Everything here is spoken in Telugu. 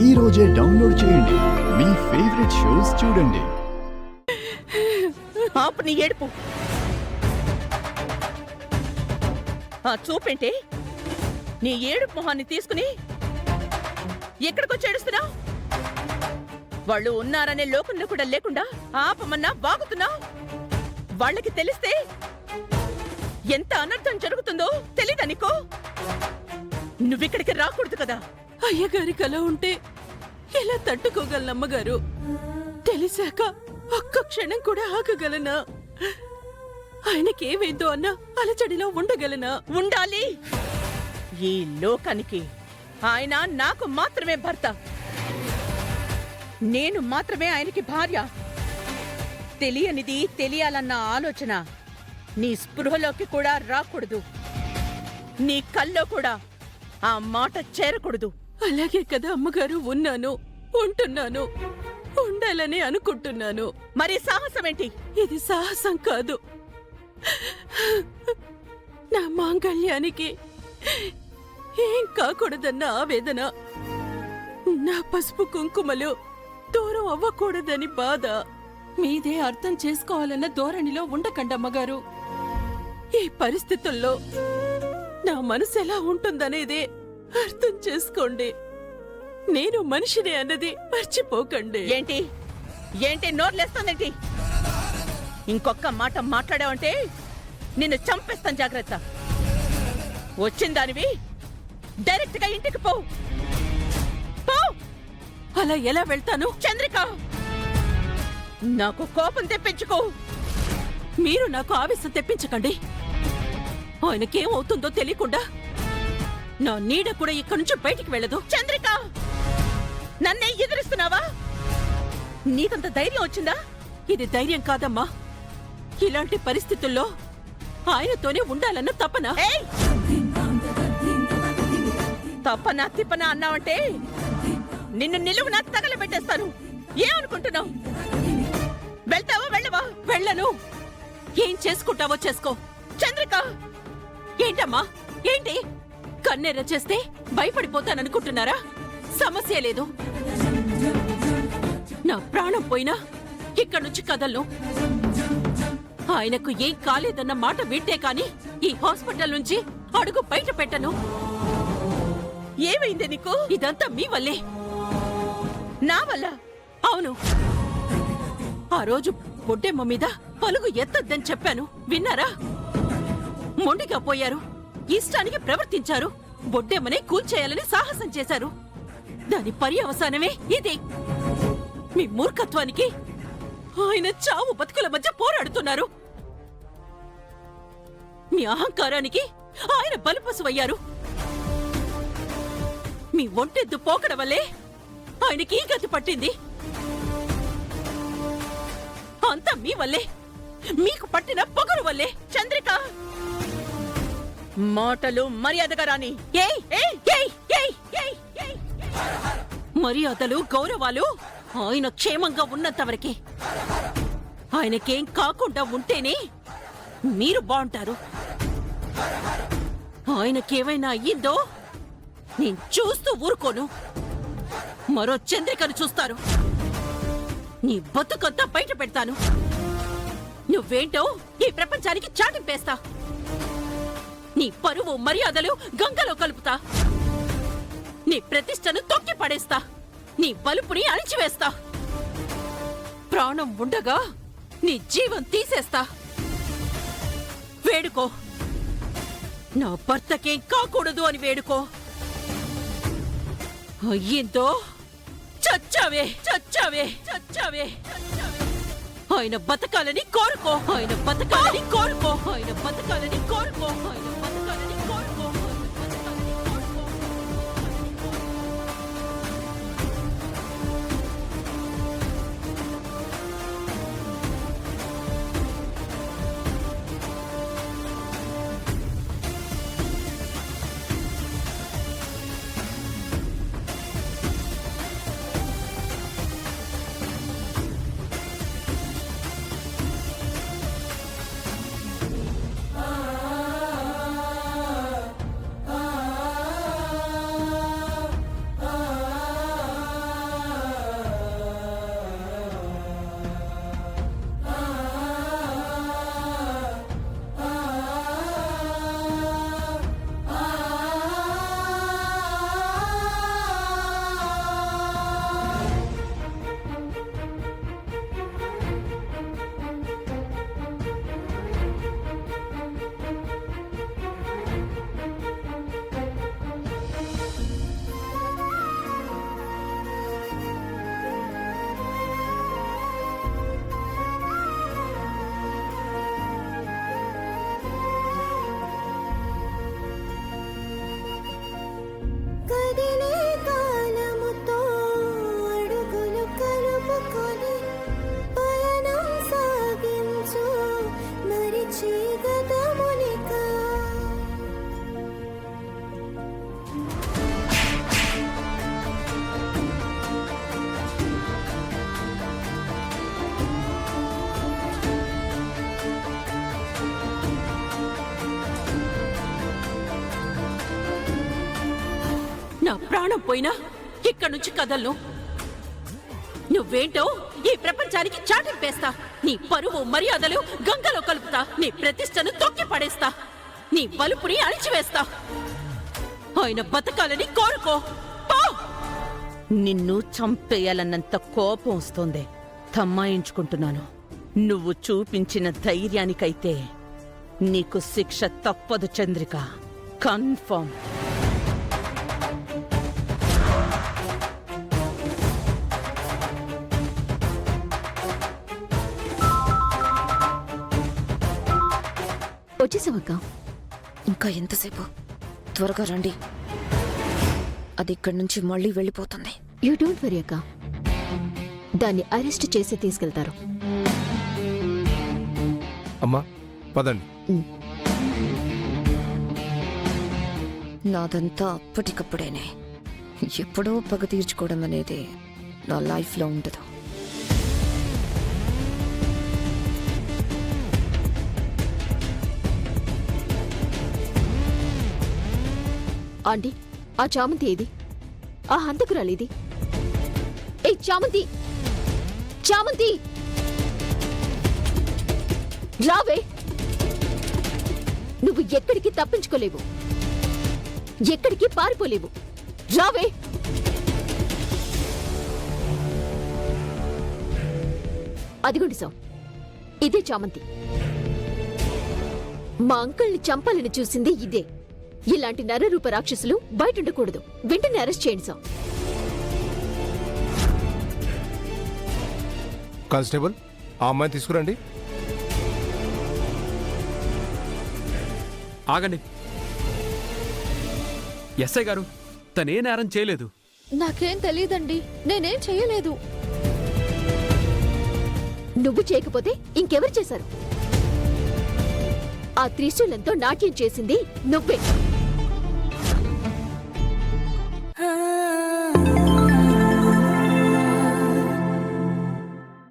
ఈ రోజే డౌన్లోడ్ చేయండి. మీ ఫేవరెట్ షోస్ చూడండి. ఆపు నీ ఏడుపు. ఆ చూపేంటి? నీ ఏడుపు మొహాన్ని తీసుకుని ఎక్కడికొచ్చి ఏడుస్తున్నావు? వాళ్ళు ఉన్నారనే లోకంలో కూడా లేకుండా ఆపమన్నా వాగుతున్నావు. వాళ్ళకి తెలిస్తే ఎంత అనర్థం జరుగుతుందో తెలీదా నీకో? నువ్విక్కడికి రాకూడదు కదా. అయ్యగారి కల ఉంటే ఎలా తట్టుకోగలనమ్మగారు? తెలిసాక ఒక్క క్షణం కూడా ఆగగలనా? ఆయనకేమైందో అన్న అలచడిలో ఉండగలనా? ఉండాలి. ఈ లోకానికి ఆయన నాకు మాత్రమే భర్త, నేను మాత్రమే ఆయనకి భార్య. తెలియనిది తెలియాలన్న ఆలోచన నీ స్పృహలోకి కూడా రాకూడదు. నీ కల్లో కూడా ఆ మాట చేరకూడదు. అలాగే కదా అమ్మగారు ఉన్నాను, ఉంటున్నాను, ఉండాలని అనుకుంటున్నాను. మరి సాహసమేంటి? ఇది సాహసం కాదు. నా మాంగళ్యానికి ఏం కాకూడదన్న ఆవేదన, నా పసుపు కుంకుమలు దూరం అవ్వకూడదని బాధ. మీదే అర్థం చేసుకోవాలన్న ధోరణిలో ఉండకండమ్మగారు. ఈ పరిస్థితుల్లో నా మనసు ఎలా ఉంటుందనేదే అర్థం చేసుకోండి. నేను మనిషినే అన్నది మర్చిపోకండి. ఏంటి ఏంటి నోర్లేస్తుందేంటి? ఇంకొక్క మాట మాట్లాడావంటే నిన్ను చంపేస్తాను, జాగ్రత్త. వచ్చిందానివి డైరెక్ట్ గా ఇంటికి పో. అలా ఎలా వెళ్తాను? చంద్రిక, నాకు కోపం తెప్పించుకో. మీరు నాకు ఆవేశం తెప్పించకండి. ఆయనకేమవుతుందో తెలియకుండా నా నీడ కూడా ఇక్కడి నుంచి బయటికి వెళ్ళదు. చంద్రిక, నన్నే ఎదురిస్తున్నావా? నీకంత ధైర్యం వచ్చిందా? ఇది ధైర్యం కాదమ్మా. ఇలాంటి పరిస్థితుల్లో ఆయనతోనే ఉండాలన్న తపన. తప్పనా తిప్పనా అన్నావంటే నిన్ను నిలువునా తగలబెట్టేస్తాను. ఏమనుకుంటున్నావు? వెళ్తావా వెళ్ళవా? వెళ్ళను. ఏం చేసుకుంటావో చేసుకో. చంద్రిక, ఏంటమ్మా ఏంటి? కన్నెర్ర చేస్తే భయపడిపోతాననుకుంటున్నారా? సమస్య లేదు. నా ప్రాణం పోయినా ఇక్కడి నుంచి కదలను. ఆయనకు ఏం కాలేదన్న మాట వింటే కాని ఈ హాస్పిటల్ నుంచి అడుగు బయట పెట్టను. ఏమైంది నీకు? ఇదంతా మీ వల్లే. నా వల్ల? అవును. ఆ రోజు బొడ్డెమ్మ మీద పలుగు ఎత్తొద్దని చెప్పాను, విన్నారా? మొండిగా పోయారు, ఇష్టానికి ప్రవర్తించారు, బొడ్డెమ్మనే కూల్చేయాలని సాహసం చేశారు. దాని పర్యవసానమే ఇది. మీ మూర్ఖత్వానికి ఆయన చావు బతుకుల మధ్య పోరాడుతున్నారు. మీ అహంకారానికి ఆయన బలిపశువయ్యారు. మీ ఒంటెద్దు పోకడ వల్లే ఆయనకి ఈ గతి పట్టింది. అంతా మీ వల్లే, మీకు పట్టిన పొగరు వల్లే. చంద్రిక, మాటలు మర్యాదగా రాని. మర్యాదలు గౌరవాలు ఆయన క్షేమంగా ఉన్నంతవరకే. ఆయనకేం కాకుండా ఉంటేనే మీరు బాగుంటారు. ఆయనకేమైనా అయ్యిందో నేను చూస్తూ ఊరుకోను. మరో చంద్రికను చూస్తారు. నీ బతుకంతా బయట పెడతాను. నువ్వేంటో ఈ ప్రపంచానికి చాటింపేస్తా. నీ పరువు మర్యాదలు గంగలో కలుపుతా. నీ ప్రతిష్టను తొక్కి పడేస్తా. నీ బలుపుని అణిచివేస్తా. ప్రాణం ఉండగా నీ జీవం తీసేస్తా. వేడుకో. నా భర్తకేం కాకూడదు అని వేడుకో. అయ్యిందో చచ్చావే, చచ్చావే, చచ్చావే. ఆయన బతకాలని కోరుకో. ఆయన బతకాలని కోరుకో. ఆయన బతకాలని కోరుకో. ఆయన బతకాలని కోరుకో. నా ప్రాణం పోయినా ఇక్కడి నుంచి కదలను. నువ్వేంటో ఈ ప్రపంచానికి చాటింపేస్తా. నీ పరువు మర్యాదలు గంగలో కలుపుతా. నీ ప్రతిష్టను తొక్కి పడేస్తా. నీ వలుపుని అణిచివేస్తా. ఆయన బతకాలని కోరుకో. పో! నిన్ను చంపేయాలన్నంత కోపం వస్తోంది. తమ్మాయించుకుంటున్నాను. నువ్వు చూపించిన ధైర్యానికైతే నీకు శిక్ష తప్పదు చంద్రిక. కన్ఫర్మ్. వచ్చేసావక్క. ఇంకా ఎంతసేపు? త్వరగా రండి. అది ఇక్కడి నుంచి మళ్ళీ వెళ్ళిపోతుంది. యూ డోంట్ వరీ అక్క. దాన్ని అరెస్ట్ చేసి తీసుకెళ్తారు. అమ్మా పదండి. నాదంతా అప్పటికప్పుడేనే. ఎప్పుడో పగ తీర్చుకోవడం అనేది నా లైఫ్లో ఉండదు. ఆంటీ, ఆ చామంతి ఏది? ఆ హంతకురాలేది? ఏ చామంతి, చామంతి రావే. నువ్వు ఎక్కడికి తప్పించుకోలేవు, ఎక్కడికి పారిపోలేవు. రావే. అదిగోండి సార్, ఇదే చామంతి. మా అంకల్ని చంపాలని చూసింది ఇదే. ఇలాంటి నరరూప రాక్షసులు బయట ఉండకూడదు. వెంటనే అరెస్ట్ చేయండి సార్. కానిస్టేబుల్, ఆ అమ్మాయిని తీసుకురండి. ఆగండి. ఎస్ఐ గారు, తనే నేరం చేయలేదు. నాకేం తెలియదండి, నేనేం చేయలేదు. నువ్వు చేయకపోతే ఇంకెవరు చేశారు? ఆ త్రిశూలంతో నాట్యం చేసింది నువ్వే.